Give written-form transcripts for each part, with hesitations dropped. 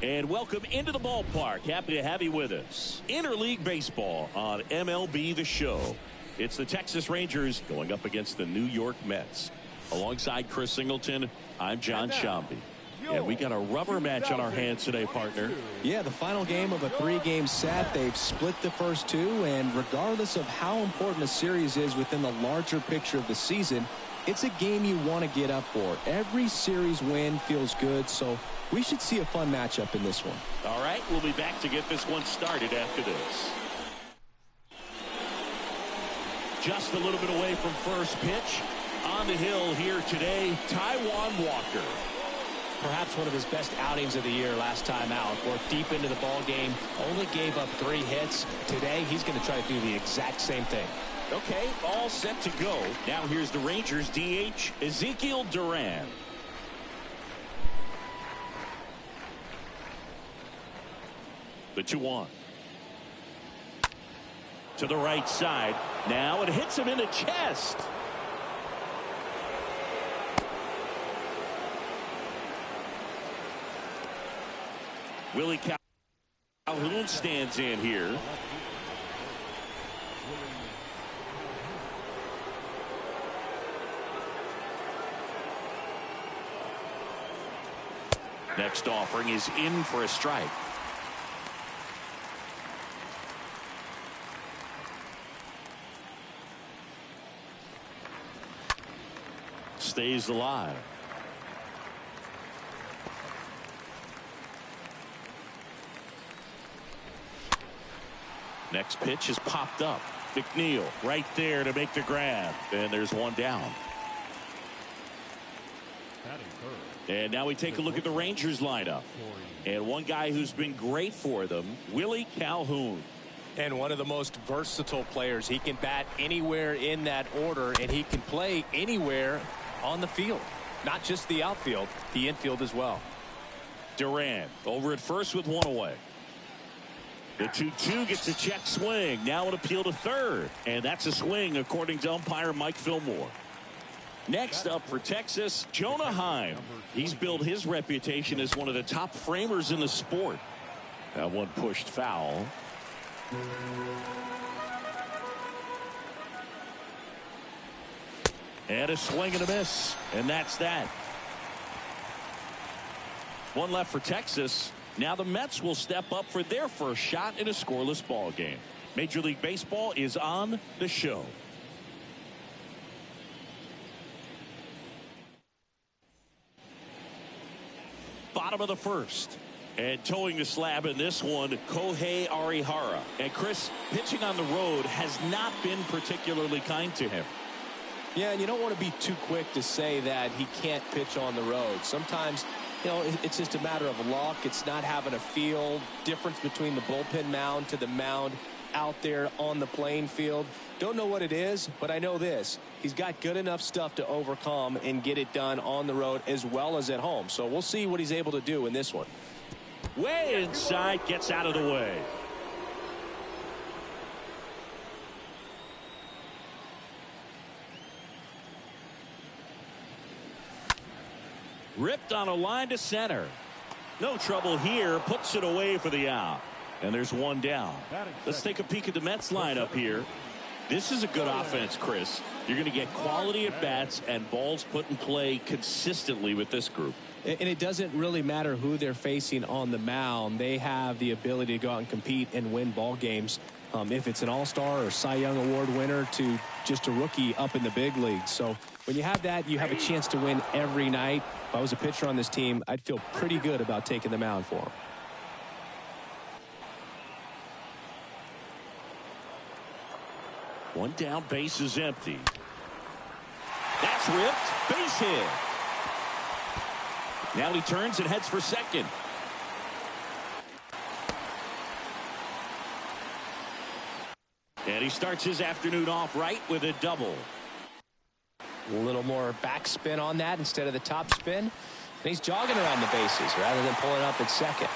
And welcome into the ballpark. Happy to have you with us. Interleague Baseball on MLB The Show. It's the Texas Rangers going up against the New York Mets. Alongside Chris Singleton, I'm John Shambi. And we got a rubber match on our hands today, partner. Yeah, the final game of a 3-game set. They've split the first two, and regardless of how important a series is within the larger picture of the season, it's a game you want to get up for. Every series win feels good, so we should see a fun matchup in this one. All right, we'll be back to get this one started after this. Just a little bit away from first pitch. On the hill here today, Taijuan Walker. Perhaps one of his best outings of the year last time out. Worked deep into the ball game, only gave up 3 hits. Today, he's going to try to do the exact same thing. Okay, all set to go. Now here's the Rangers DH, Ezekiel Duran. The 2-1. To the right side. Now it hits him in the chest. Willie Calhoun stands in here. Next offering is in for a strike. Stays alive. Next pitch is popped up. McNeil right there to make the grab. And there's one down. And now we take a look at the Rangers lineup. And one guy who's been great for them, Willie Calhoun. And one of the most versatile players. He can bat anywhere in that order, and he can play anywhere on the field. Not just the outfield, the infield as well. Duran over at first with one away. The 2-2 gets a check swing. Now an appeal to third. And that's a swing according to umpire Mike Fillmore. Next up for Texas, Jonah Heim. He's built his reputation as one of the top framers in the sport. That one pushed foul. And a swing and a miss. And that's that. One left for Texas. Now the Mets will step up for their first shot in a scoreless ball game. Major League Baseball is on the show. Bottom of the first. And towing the slab in this one, Kohei Arihara. And Chris, pitching on the road has not been particularly kind to him. Yeah, and you don't want to be too quick to say that he can't pitch on the road. Sometimes, you know, it's just a matter of luck. It's not having a feel. Difference between the bullpen mound to the mound out there on the playing field. Don't know what it is, but I know this. He's got good enough stuff to overcome and get it done on the road as well as at home. So we'll see what he's able to do in this one. Way inside, gets out of the way. Ripped on a line to center. No trouble here. Puts it away for the out. And there's one down. Let's take a peek at the Mets lineup here. This is a good offense, Chris. You're going to get quality at bats and balls put in play consistently with this group. And it doesn't really matter who they're facing on the mound. They have the ability to go out and compete and win ball games. If it's an all-star or Cy Young Award winner to just a rookie up in the big leagues. So when you have that, you have a chance to win every night. If I was a pitcher on this team, I'd feel pretty good about taking the mound for him. One down, base is empty. That's ripped, base hit. Now he turns and heads for second. And he starts his afternoon off right with a double. A little more backspin on that instead of the top spin. And he's jogging around the bases rather than pulling up at second.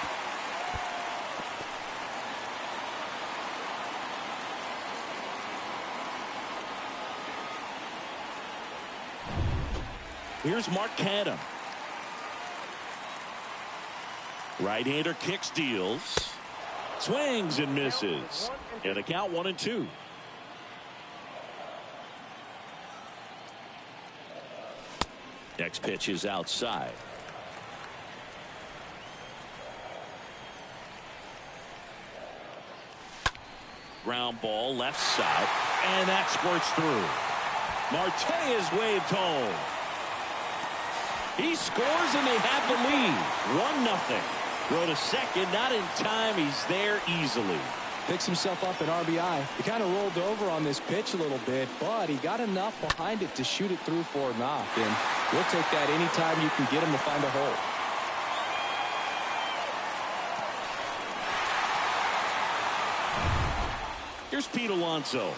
Here's Mark Canha. Right-hander kicks, deals. Swings and misses. And a count 1-2. Next pitch is outside. Ground ball left side. And that squirts through. Marte is waved home. He scores and they have the lead. 1-0. Throw to second, not in time. He's there easily. Picks himself up an RBI. He kind of rolled over on this pitch a little bit, but he got enough behind it to shoot it through for a knock. And we'll take that anytime you can get him to find a hole. Here's Pete Alonso.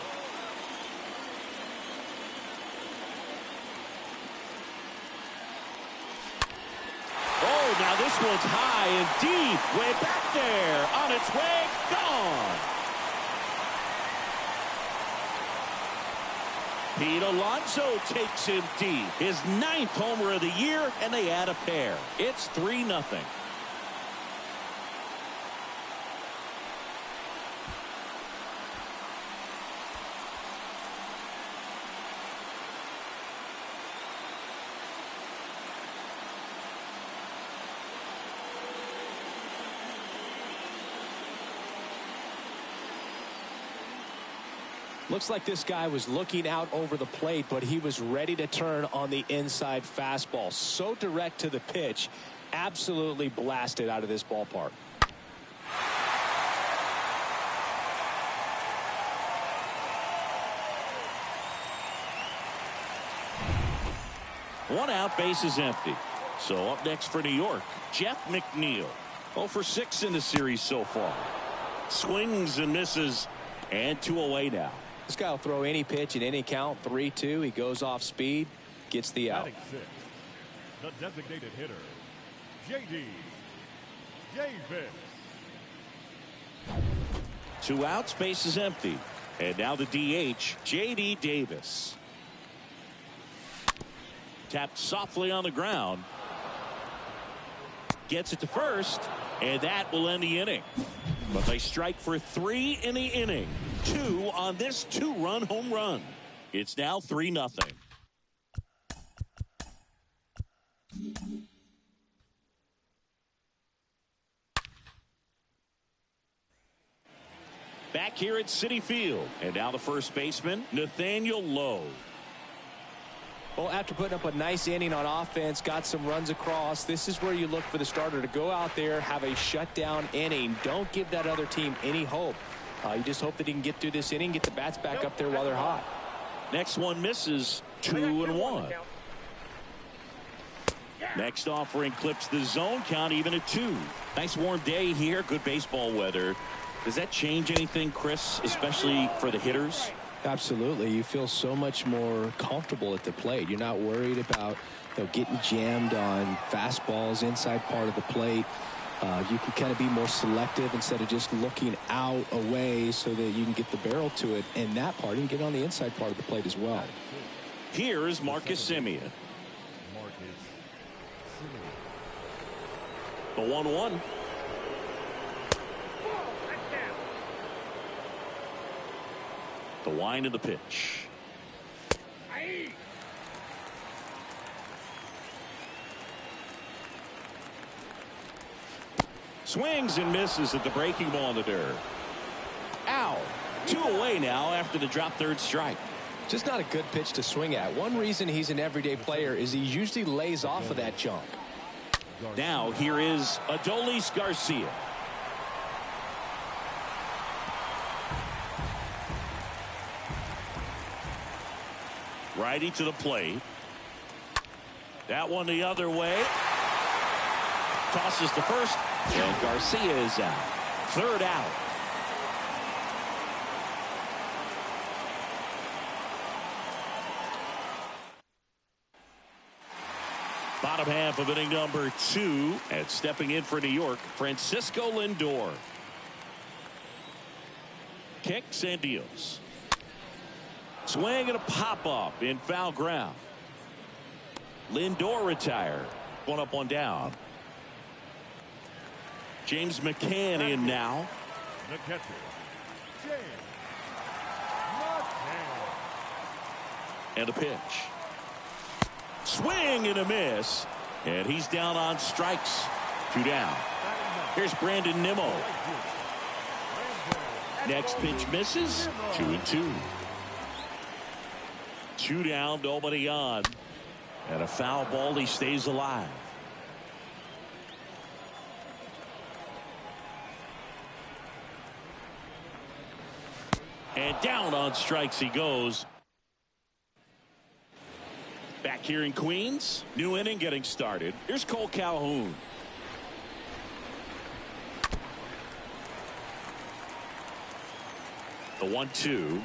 Oh, now this one's high and deep. Way back there. On its way. Gone. Pete Alonso takes him deep. His 9th homer of the year, and they add a pair. It's 3-0. Looks like this guy was looking out over the plate, but he was ready to turn on the inside fastball. So direct to the pitch. Absolutely blasted out of this ballpark. One out, base is empty. So up next for New York, Jeff McNeil. 0 for 6 in the series so far. Swings and misses, and 2 away now. This guy will throw any pitch in any count. 3-2. He goes off speed, gets the out. The designated hitter, J.D. Davis. 2 outs, base is empty. And now the DH, J.D. Davis. Tapped softly on the ground. Gets it to first, and that will end the inning. But they strike for 3 in the inning. 2 on this 2-run home run. It's now 3-0. Back here at Citi Field. And now the first baseman, Nathaniel Lowe. Well, after putting up a nice inning on offense, got some runs across, this is where you look for the starter to go out there, have a shutdown inning. Don't give that other team any hope. You just hope that he can get through this inning, get the bats back up there while they're hot. Next one misses. 2-1. Next offering clips the zone count even at 2. Nice warm day here. Good baseball weather. Does that change anything, Chris, especially for the hitters? Absolutely. You feel so much more comfortable at the plate. You're not worried about getting jammed on fastballs inside part of the plate. You can kind of be more selective instead of just looking out away so that you can get the barrel to it. And that part, you can get on the inside part of the plate as well. Here is Marcus Semien. The 1-1. The wind of the pitch. Swings and misses at the breaking ball in the dirt. Ow. 2 away now after the drop third strike. Just not a good pitch to swing at. One reason he's an everyday player is he usually lays off of that jump. Now here is Adolis Garcia. Righty to the plate. That one the other way. Tosses to first. And Garcia is out. 3rd out. Bottom half of inning number 2. And stepping in for New York, Francisco Lindor. Kicks and deals. Swing and a pop-up in foul ground. Lindor retired. 1 up, 1 down. James McCann in now. The catcher, James McCann. And a pitch. Swing and a miss. And he's down on strikes. 2 down. Here's Brandon Nimmo. Next pitch misses. 2-2. 2 down, nobody on. And a foul ball, he stays alive. And down on strikes he goes. Back here in Queens, new inning getting started. Here's Cole Calhoun. The 1-2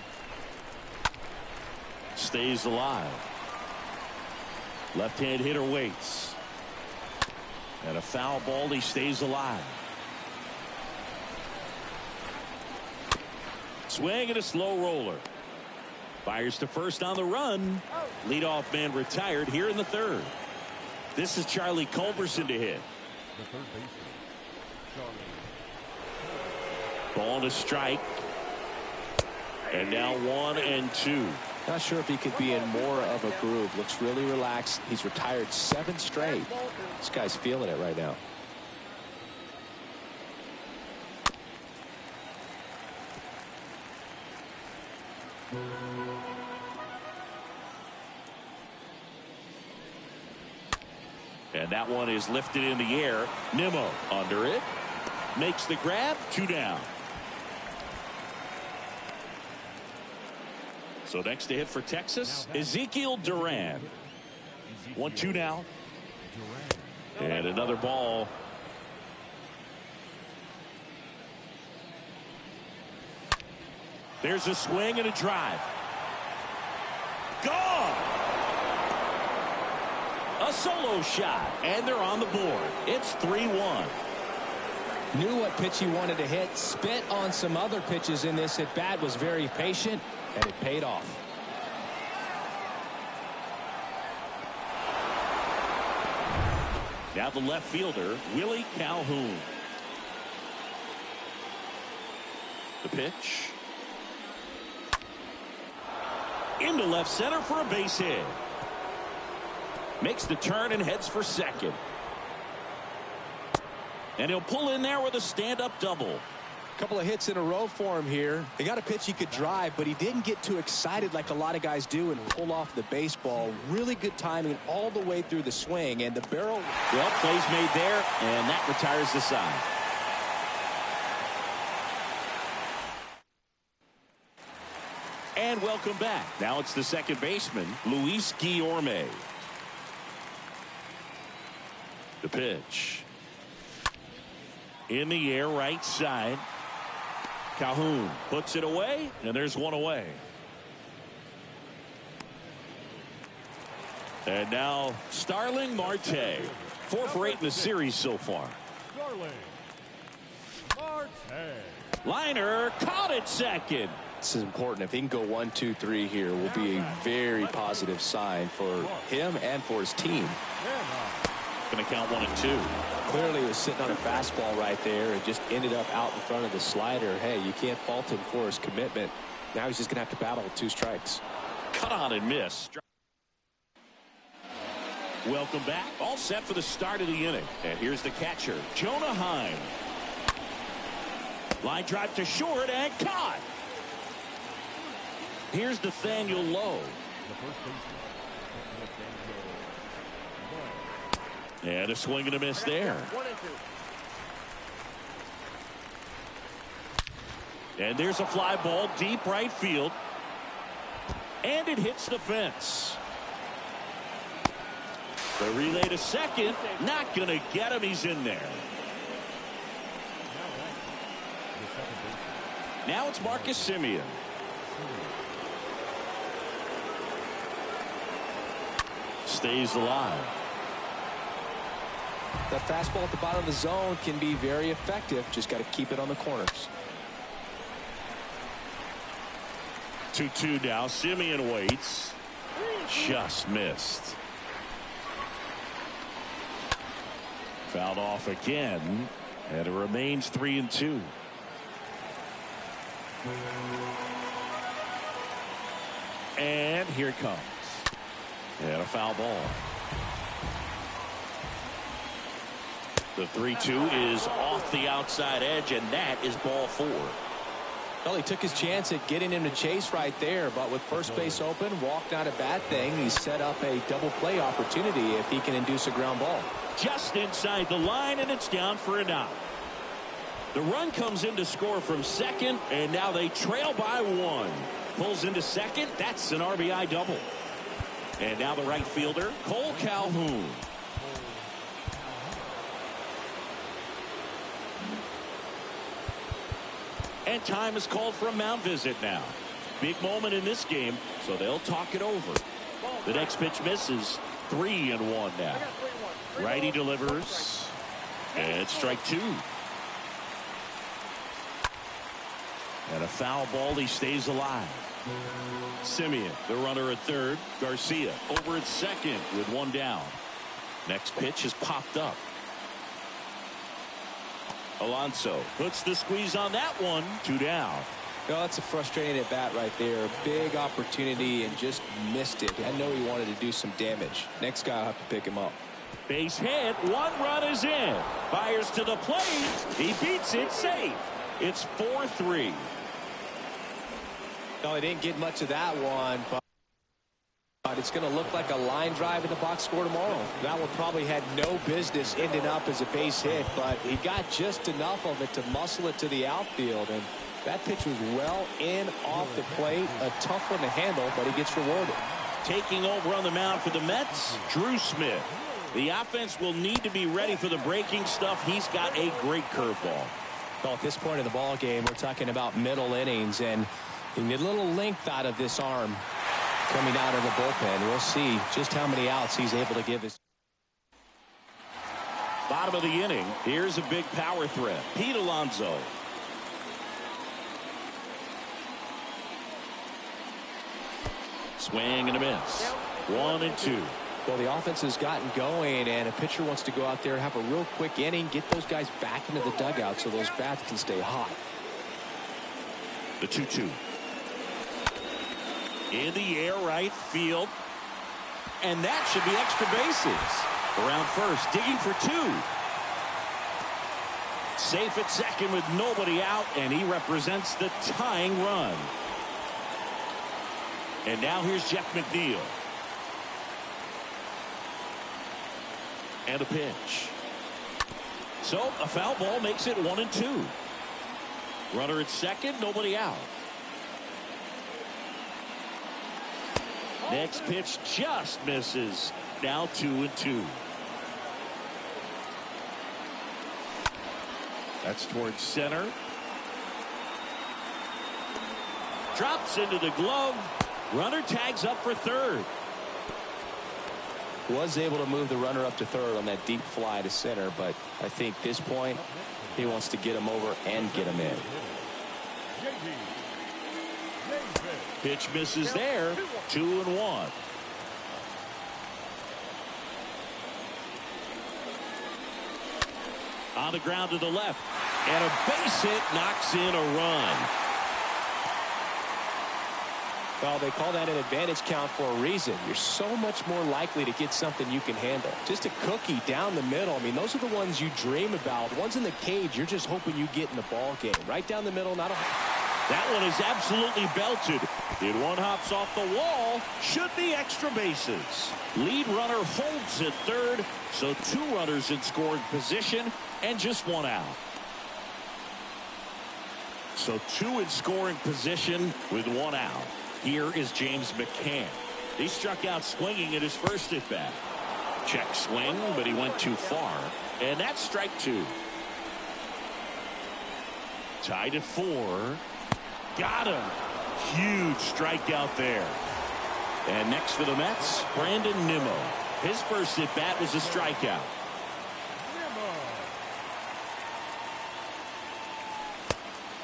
stays alive. Left-hand hitter waits. And a foul ball, he stays alive. Swing and a slow roller. Fires to first on the run. Leadoff man retired here in the 3rd. This is Charlie Culberson to hit. The third baseman, Charlie. Ball to strike. And now 1-2. Not sure if he could be in more of a groove. Looks really relaxed. He's retired 7 straight. This guy's feeling it right now. And that one is lifted in the air. Nimmo under it. Makes the grab. 2 down. So next to hit for Texas, Ezekiel Duran. 1-2 now. And another ball. There's a swing and a drive. Gone! A solo shot, and they're on the board. It's 3-1. Knew what pitch he wanted to hit. Spit on some other pitches in this at bat. Was very patient, and it paid off. Now the left fielder, Willie Calhoun. The pitch. Into left center for a base hit. Makes the turn and heads for second. And he'll pull in there with a stand-up double. Couple of hits in a row for him here. They got a pitch he could drive, but he didn't get too excited like a lot of guys do and pull off the baseball. Really good timing all the way through the swing, and the barrel. Well, plays made there, and that retires the side. And welcome back. Now it's the second baseman, Luis Guillorme. The pitch. In the air, right side. Calhoun puts it away, and there's one away. And now Starling Marte. 4 for 8 in the series so far. Starling Marte. Liner caught at second. This is important. If he can go 1, 2, 3 here, will be a very positive sign for him and for his team. Going to count 1 and 2. Clearly was sitting on a fastball right there and just ended up out in front of the slider. Hey, you can't fault him for his commitment. Now he's just going to have to battle with 2 strikes. Cut on and miss. Welcome back. All set for the start of the inning. And here's the catcher, Jonah Heim. Line drive to short and caught. Here's Nathaniel Lowe. The first baseman, And a swing and a miss there. And there's a fly ball deep right field. And it hits the fence. The relay to second. Not going to get him. He's in there. Now it's Marcus Semien. Stays alive. That fastball at the bottom of the zone can be very effective. Just got to keep it on the corners. 2-2 now. Semien waits. Just missed. Fouled off again. And it remains 3-2. And here it comes. And a foul ball. The 3-2 is off the outside edge, and that is ball 4. Well, he took his chance at getting him to chase right there, but with first base open, walked not a bad thing. He set up a double play opportunity if he can induce a ground ball. Just inside the line, and it's down for a out. The run comes in to score from second, and now they trail by 1. Pulls into second. That's an RBI double. And now the right fielder, Cole Calhoun. And time is called for a mound visit now. Big moment in this game, so they'll talk it over. The next pitch misses. 3-1 now. Righty delivers. And strike 2. And a foul ball. He stays alive. Simeon, the runner at third. Garcia over at second with 1 down. Next pitch is popped up. Alonso puts the squeeze on that one. 2 down. Well, that's a frustrating at bat right there. Big opportunity and just missed it. I know he wanted to do some damage. Next guy will have to pick him up. Base hit. 1 run is in. Fires to the plate. He beats it safe. It's 4-3. No, he didn't get much of that one, but it's going to look like a line drive in the box score tomorrow. That one probably had no business ending up as a base hit, but he got just enough of it to muscle it to the outfield, and that pitch was well in off the plate. A tough one to handle, but he gets rewarded. Taking over on the mound for the Mets, Drew Smith. The offense will need to be ready for the breaking stuff. He's got a great curveball. Well, at this point in the ball game, we're talking about middle innings, and you need a little length out of this arm coming out of the bullpen. We'll see just how many outs he's able to give us. Bottom of the inning. Here's a big power threat. Pete Alonso. Swing and a miss. 1-2. Well, the offense has gotten going, and a pitcher wants to go out there, have a real quick inning, get those guys back into the dugout so those bats can stay hot. The 2-2. In the air, right field. And that should be extra bases. Around first, digging for 2. Safe at second with nobody out, and he represents the tying run. And now here's Jeff McNeil. And a pitch. So a foul ball makes it 1-2. Runner at second, nobody out. Next pitch just misses. Now 2-2. That's towards center. Drops into the glove. Runner tags up for third. Was able to move the runner up to third on that deep fly to center, but I think at this point he wants to get him over and get him in. Pitch misses there. 2-1. On the ground to the left. And a base hit knocks in a run. Well, they call that an advantage count for a reason. You're so much more likely to get something you can handle. Just a cookie down the middle. I mean, those are the ones you dream about. Ones in the cage, you're just hoping you get in the ball game. Right down the middle, not a... That one is absolutely belted. If one hops off the wall, should be extra bases. Lead runner holds at third, so 2 runners in scoring position and just 1 out. So 2 in scoring position with 1 out. Here is James McCann. He struck out swinging at his first at bat. Check swing, but he went too far. And that's strike 2. Tied at 4. Got him. Huge strikeout there. And next for the Mets, Brandon Nimmo. His first at bat was a strikeout.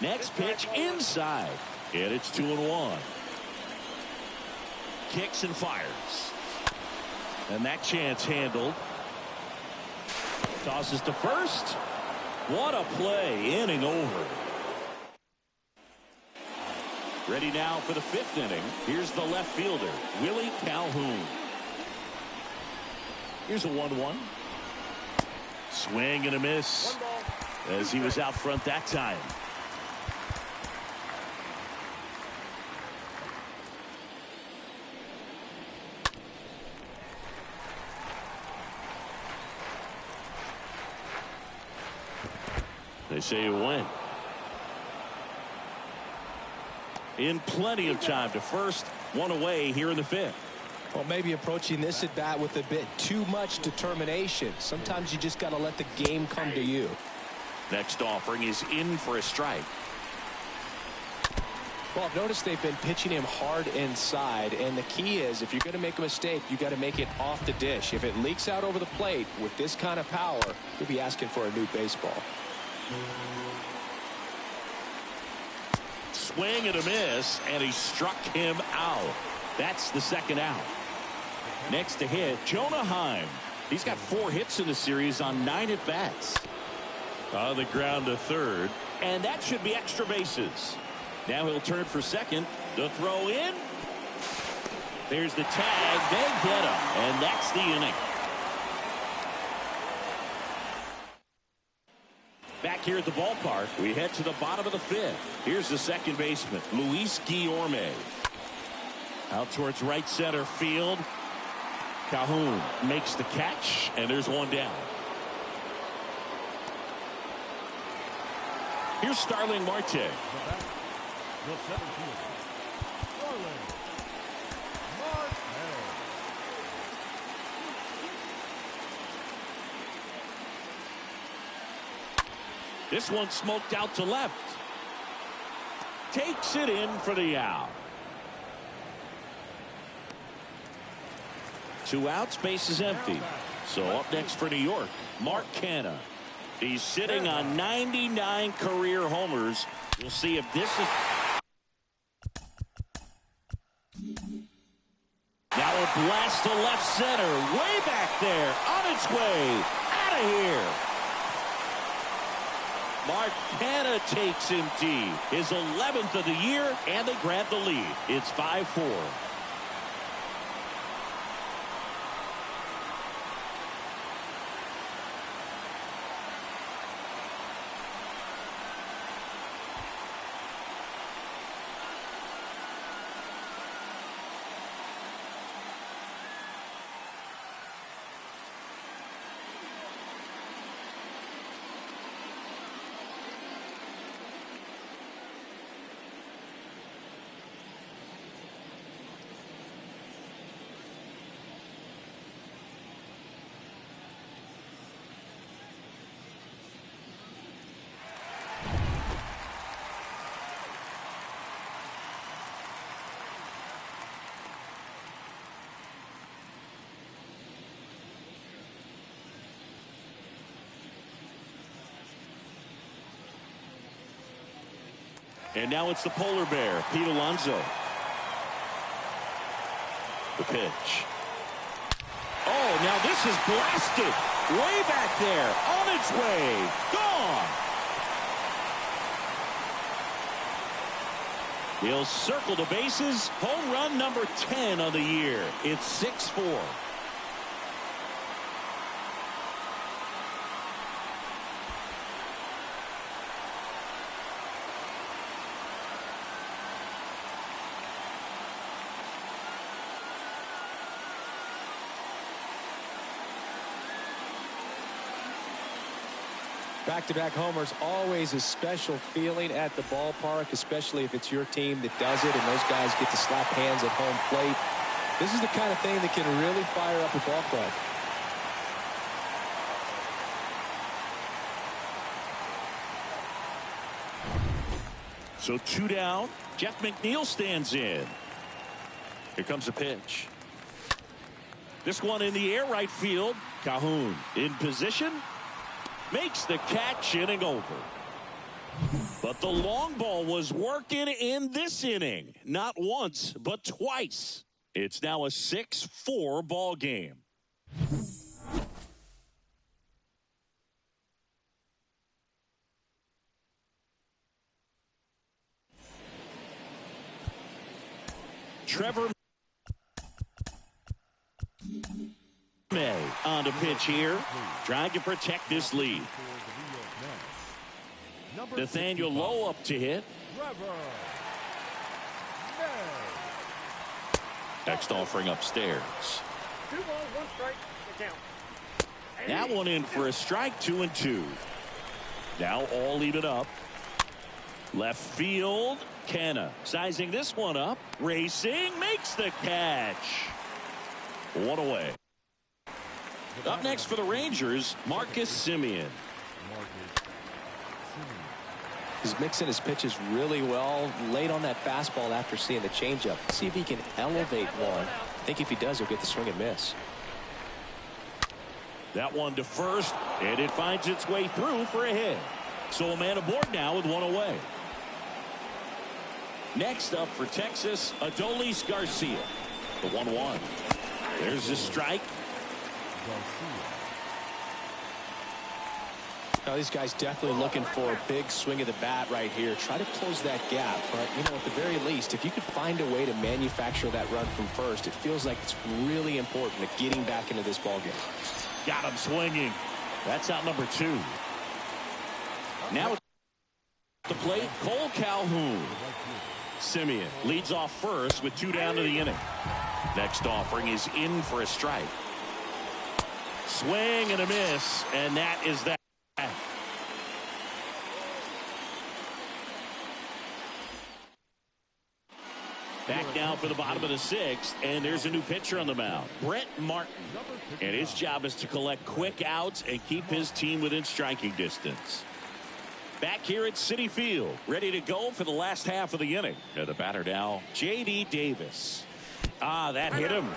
Next pitch inside. And it's 2-1. Kicks and fires. And that chance handled. Tosses to first. What a play, inning over. Ready now for the 5th inning. Here's the left fielder, Willie Calhoun. Here's a 1-1. Swing and a miss as he was out front that time. They say you win. In plenty of time to first, one away here in the 5th. Well, maybe approaching this at bat with a bit too much determination. Sometimes you just got to let the game come to you. Next offering is in for a strike. Well, I've noticed they've been pitching him hard inside, and the key is if you're going to make a mistake, you got to make it off the dish. If it leaks out over the plate with this kind of power, you'll be asking for a new baseball. Swing and a miss, and he struck him out. That's the 2nd out. Next to hit, Jonah Heim. He's got 4 hits in the series on 9 at-bats. On the ground to 3rd, and that should be extra bases. Now he'll turn for 2nd. The throw in. There's the tag. They get him, and that's the inning. Back here at the ballpark, we head to the bottom of the 5th. Here's the second baseman, Luis Guillorme. Out towards right center field. Calhoun makes the catch, and there's one down. Here's Starling Marte. The center fielder, Starling Marte. This one smoked out to left. Takes it in for the out. 2 outs, base is empty. So up next for New York, Mark Canha. He's sitting on 99 career homers. We'll see if this is... Now a blast to left center. Way back there. On its way. Out of here. Mark Canha takes him deep. His 11th of the year, and they grab the lead. It's 5-4. And now it's the polar bear, Pete Alonso. The pitch. Oh, now this is blasted. Way back there. On its way. Gone. He'll circle the bases. Home run number 10 on the year. It's 6-4. Back-to-back homers, always a special feeling at the ballpark, especially if it's your team that does it and those guys get to slap hands at home plate. This is the kind of thing that can really fire up a ball club. So 2 down. Jeff McNeil stands in. Here comes the pitch. This one in the air, right field. Calhoun in position. Makes the catch, inning over. But the long ball was working in this inning. Not once, but twice. It's now a 6-4 ball game. Trevor May on the pitch here, trying to protect this lead. Nathaniel Lowe up to hit. Next offering upstairs. 2 balls, 1 strike, the count. That one in for a strike, 2-2. Now all even up. Left field, Canha sizing this one up, racing, makes the catch. 1 away. Up next for the Rangers, Marcus Semien. He's mixing his pitches really well, late on that fastball after seeing the changeup. See if he can elevate one. I think if he does, he'll get the swing and miss. That one to first, and it finds its way through for a hit. So a man aboard now with 1 away. Next up for Texas, Adolis Garcia. The 1-1. There's a strike. Now these guys definitely looking for a big swing of the bat right here. Try to close that gap. But, you know, at the very least, if you could find a way to manufacture that run from first, it feels like it's really important at getting back into this ballgame. Got him swinging. That's out number 2. Now at the plate, Cole Calhoun. Semien leads off first with 2 down to the inning. Next offering is in for a strike. Swing and a miss, and that is that. Back now for the bottom of the 6th, and there's a new pitcher on the mound, Brett Martin. And his job is to collect quick outs and keep his team within striking distance. Back here at Citi Field, ready to go for the last half of the inning. And the batter now, J.D. Davis. That hit him.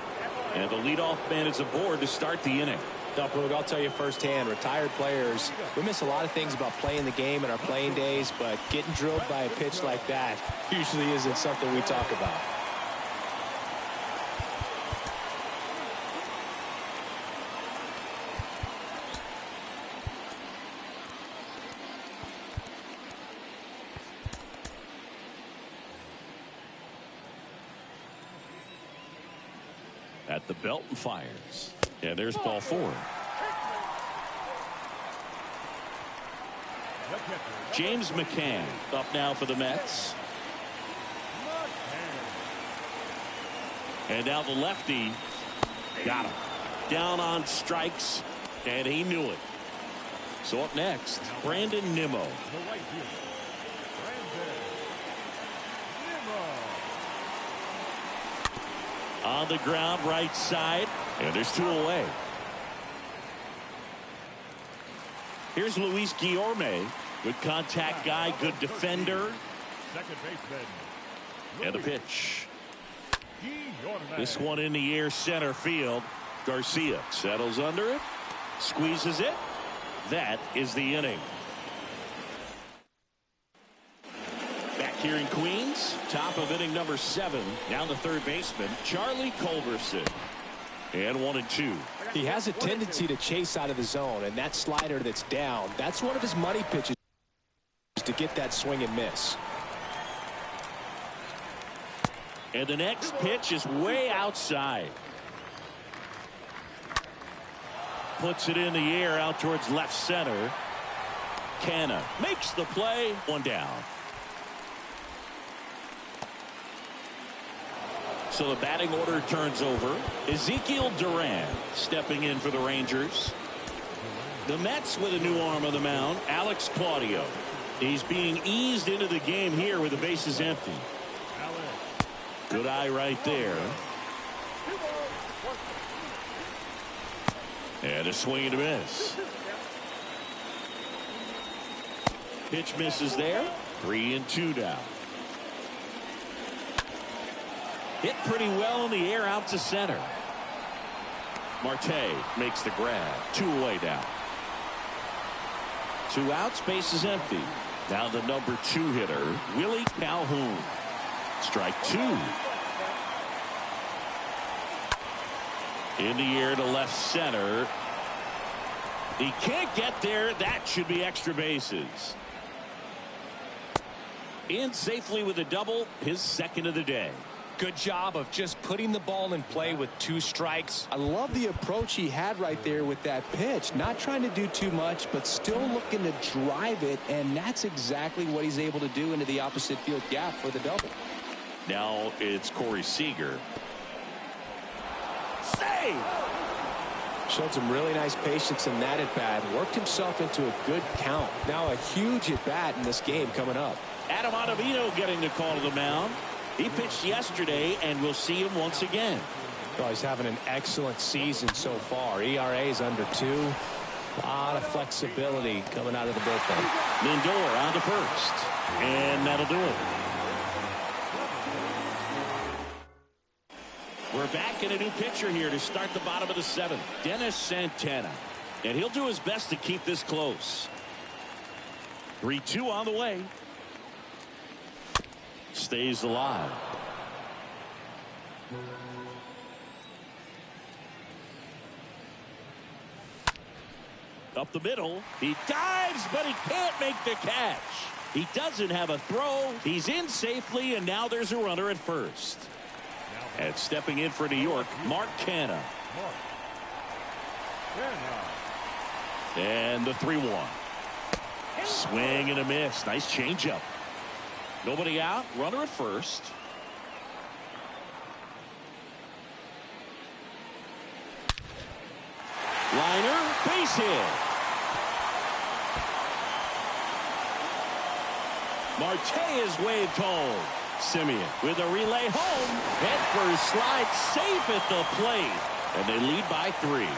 And the leadoff man is aboard to start the inning. Boog, I'll tell you firsthand, retired players, we miss a lot of things about playing the game in our playing days, but getting drilled by a pitch like that usually isn't something we talk about. At the belt and fires. And there's ball 4. James McCann up now for the Mets. And now the lefty got him. Down on strikes, and he knew it. So up next, Brandon Nimmo. On the ground, right side, and there's 2 away. Here's Luis Guillorme, good contact guy, good defender. Second baseman. And the pitch. This one in the air, center field. Garcia settles under it, squeezes it. That is the inning. Here in Queens, top of inning number 7. Now the third baseman, Charlie Culberson. And 1-2. He has a tendency to chase out of the zone, and that slider that's down, that's one of his money pitches to get that swing and miss. And the next pitch is way outside. Puts it in the air out towards left center. Canha makes the play. 1 down. So the batting order turns over. Ezekiel Duran stepping in for the Rangers. The Mets with a new arm on the mound, Alex Claudio. He's being eased into the game here with the bases empty. Good eye right there. And a swing and a miss. Pitch misses there. 3-2 now. Hit pretty well in the air out to center. Marte makes the grab. 2 away now. 2 outs, base is empty. Now the number 2 hitter, Willie Calhoun. Strike 2. In the air to left center. He can't get there. That should be extra bases. In safely with a double, his second of the day. Good job of just putting the ball in play with 2 strikes. I love the approach he had right there with that pitch. Not trying to do too much, but still looking to drive it, and that's exactly what he's able to do into the opposite field gap for the double. Now it's Corey Seager. Save! Showed some really nice patience in that at-bat. Worked himself into a good count. Now a huge at-bat in this game coming up. Adam Ottavino getting the call to the mound. He pitched yesterday, and we'll see him once again. Oh, he's having an excellent season so far. ERA is under 2. A lot of flexibility coming out of the bullpen. Lindor on to first, and that'll do it. We're back in a new pitcher here to start the bottom of the 7th. Dennis Santana, and he'll do his best to keep this close. 3-2 on the way. Stays alive. Up the middle. He dives, but he can't make the catch. He doesn't have a throw. He's in safely, and now there's a runner at first. And stepping in for New York, Mark Canha. And the 3-1. Swing and a miss. Nice changeup. Nobody out. Runner at first. Liner. Base hit. Marte is waved home. Simeon with a relay home. Head first slide safe at the plate. And they lead by 3.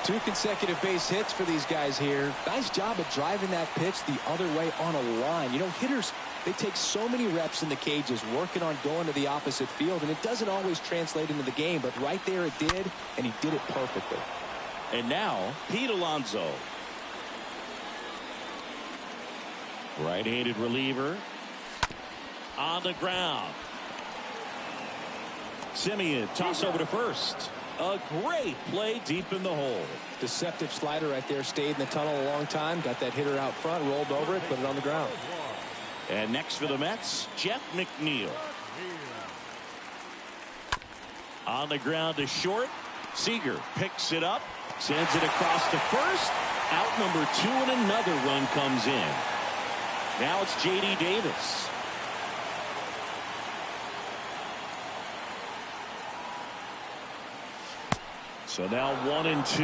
2 consecutive base hits for these guys here. Nice job of driving that pitch the other way on a line. You know, hitters, they take so many reps in the cages working on going to the opposite field, and it doesn't always translate into the game, but right there it did, and he did it perfectly. And now Pete Alonso, right-handed reliever, on the ground. Simeon toss over to first. A great play deep in the hole. Deceptive slider right there. Stayed in the tunnel a long time. Got that hitter out front. Rolled over it. Put it on the ground. And next for the Mets, Jeff McNeil. On the ground to short. Seager picks it up. Sends it across to first. Out number 2, and another run comes in. Now it's J.D. Davis. So now 1-2.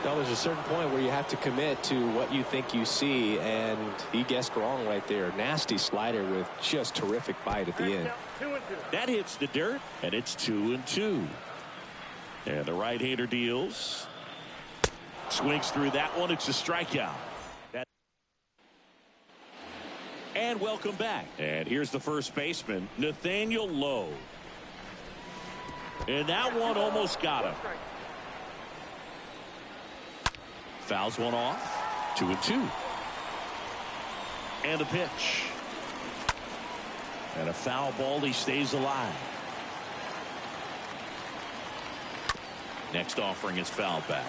Now there's a certain point where you have to commit to what you think you see, and he guessed wrong right there. Nasty slider with just terrific bite at the end. That hits the dirt, and it's 2-2. And the right-hander deals. Swings through that one. It's a strikeout. And welcome back. And here's the first baseman, Nathaniel Lowe. And that one almost got him. Fouls one off. 2-2. And a pitch. And a foul ball. He stays alive. Next offering is fouled back.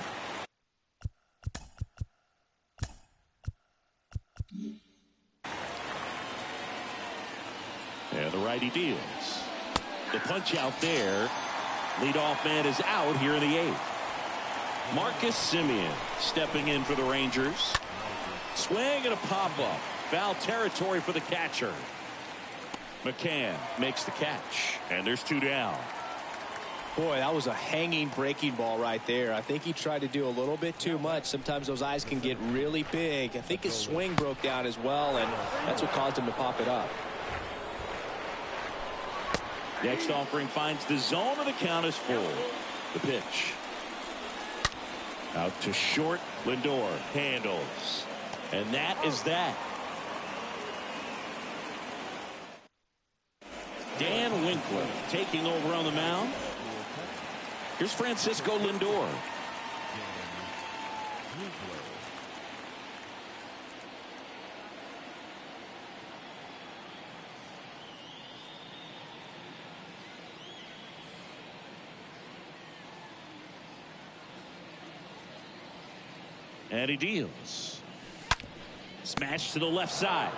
And the righty deals. The punch out there. Leadoff man is out here in the 8th. Marcus Simeon stepping in for the Rangers. Swing and a pop-up. Foul territory for the catcher. McCann makes the catch. And there's 2 down. Boy, that was a hanging breaking ball right there. I think he tried to do a little bit too much. Sometimes those eyes can get really big. I think his swing broke down as well, and that's what caused him to pop it up. Next offering finds the zone, and the count is full. The pitch. Out to short. Lindor handles. And that is that. Dan Winkler taking over on the mound. Here's Francisco Lindor. And he deals. Smash to the left side.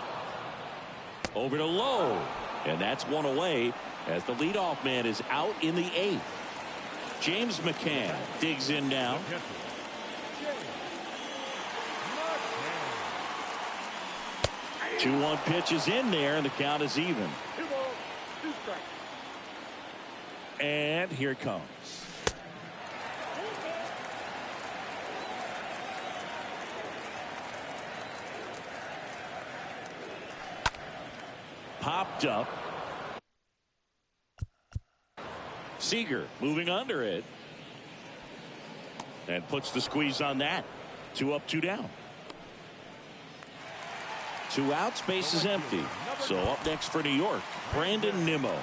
Over to Lowe. And that's one away. as the leadoff man is out in the 8th. James McCann digs in now. 2-1 pitch is in there, and the count is even. 2 balls, 2 strikes. And here it comes. Popped up. Seager moving under it. And puts the squeeze on that. 2 up, 2 down. 2 outs, base is empty. So up next for New York, Brandon Nimmo.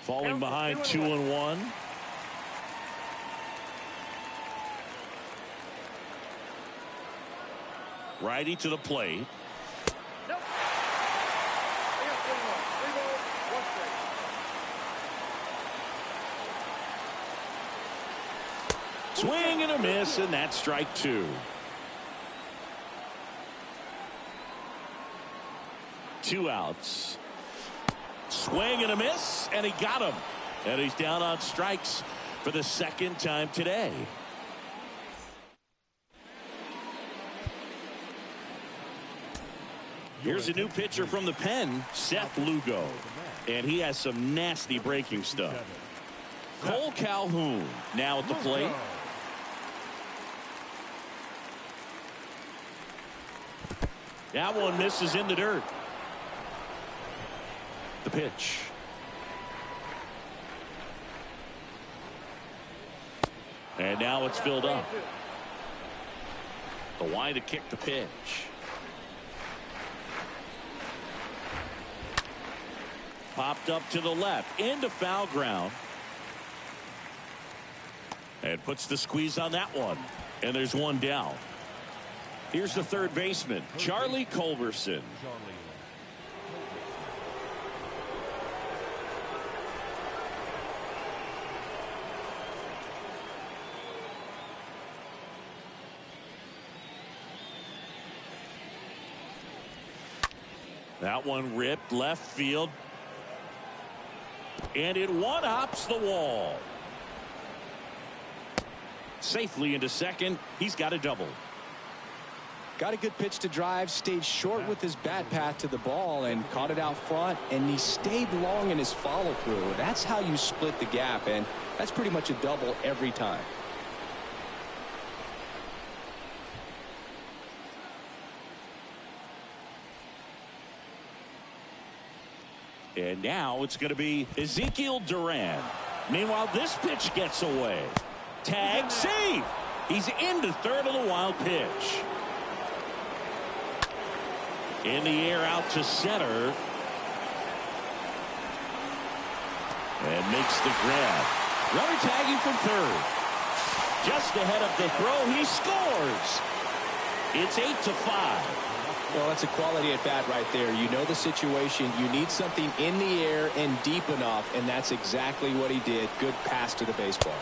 Falling behind 2-1. Righty to the plate. Nope. They got 3 balls, 1 strike. Swing and a miss, and that's strike 2. 2 outs. Swing and a miss, and he got him. And he's down on strikes for the 2nd time today. Here's a new pitcher from the pen, Seth Lugo. And he has some nasty breaking stuff. Cole Calhoun now at the plate. That one misses in the dirt. The pitch. And now it's filled up. The wide to kick the pitch. Popped up to the left into foul ground. And puts the squeeze on that one. And there's 1 down. Here's the third baseman, Charlie Culberson. That one ripped left field. And it one-hops the wall. Safely into second. He's got a double. Got a good pitch to drive, stayed short with his bat path to the ball and caught it out front, and he stayed long in his follow through. That's how you split the gap, and that's pretty much a double every time. And now it's going to be Ezekiel Duran. Meanwhile, this pitch gets away. Tag, save. He's into third on the wild pitch. In the air out to center. And makes the grab. Runner tagging from third. Just ahead of the throw, he scores. It's 8-5. Well, that's a quality at bat right there. You know the situation. You need something in the air and deep enough, and that's exactly what he did. Good pass to the baseball.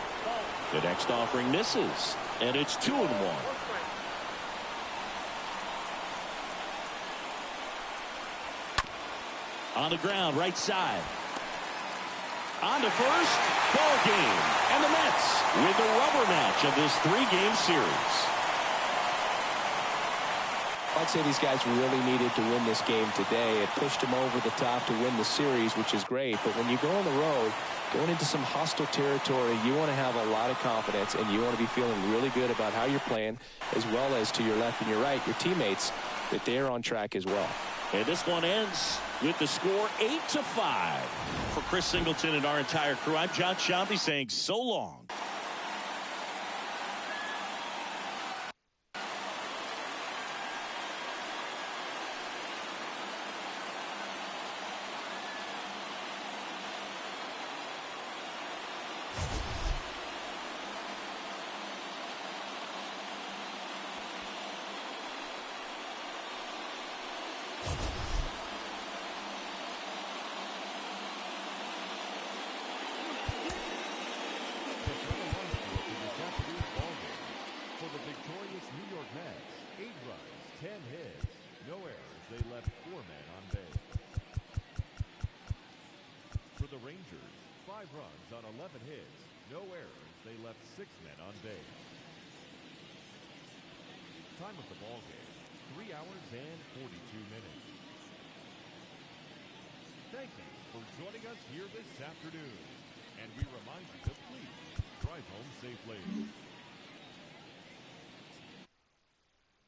The next offering misses, and it's 2-1. On the ground, right side. On to first, ball game. And the Mets with the rubber match of this 3-game series. I'd say these guys really needed to win this game today. It pushed them over the top to win the series, which is great. But when you go on the road, going into some hostile territory, you want to have a lot of confidence, and you want to be feeling really good about how you're playing, as well as to your left and your right, your teammates, that they're on track as well. And this one ends with the score 8-5. For Chris Singleton and our entire crew, I'm John Sciambi saying so long. Notorious New York Mets, 8 runs, 10 hits, no errors. They left 4 men on base. For the Rangers, 5 runs on 11 hits, no errors. They left 6 men on base. Time of the ball game, 3 hours and 42 minutes. Thank you for joining us here this afternoon. And we remind you to please drive home safely.